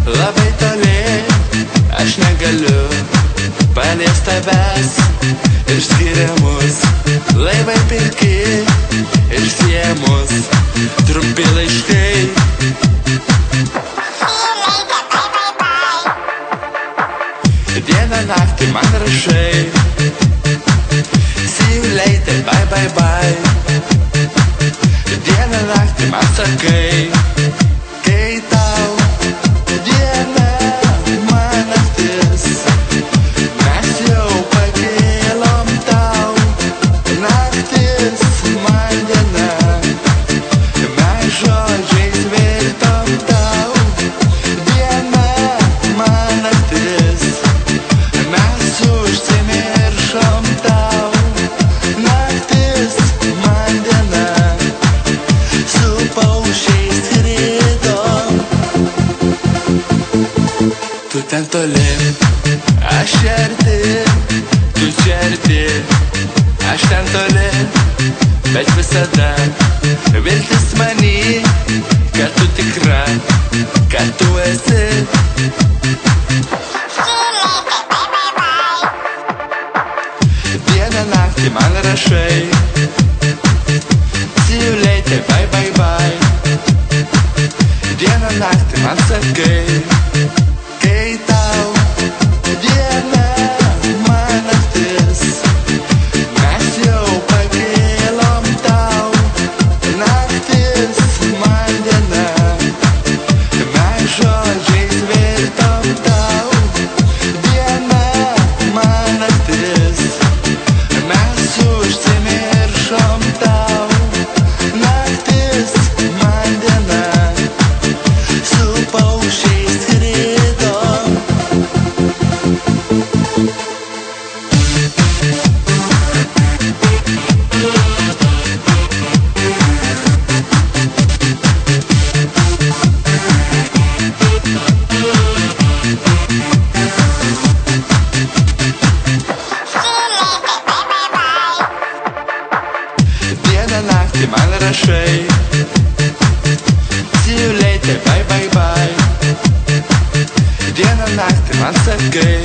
Labai toli aš negaliu paliest tavęs ir skiria mus laivai pilki ir siemus trumpi laiškai. Dieną naktį man rašai see you later, bye bye bye. Dieną naktį man sakai, kai tau diena man naktis, mes jau pakėlom tau. Naktis man diena, mes žodžiais virtom tau. Diena man naktis, mes užsimiršom tau. Naktis man diena, su paukščiais skridom. Tu ten toli, aš čia arti, tu čia arti. Aš ten toli, bet visada viltis many, kad tu tikra, kad tu esi. Dieną naktį man rašai see you later, bye bye bye. Dieną naktį man sakai, kai tau diena man naktis, mes jau pakėlom tau. Naktis man diena, mes žodžiais virtom tau. Diena man naktis, mes užsimiršom tau. Naktis man diena, su paukščiais skridom. Dieną naktį man rašai see you later, bye bye bye. Dieną naktį man sakai,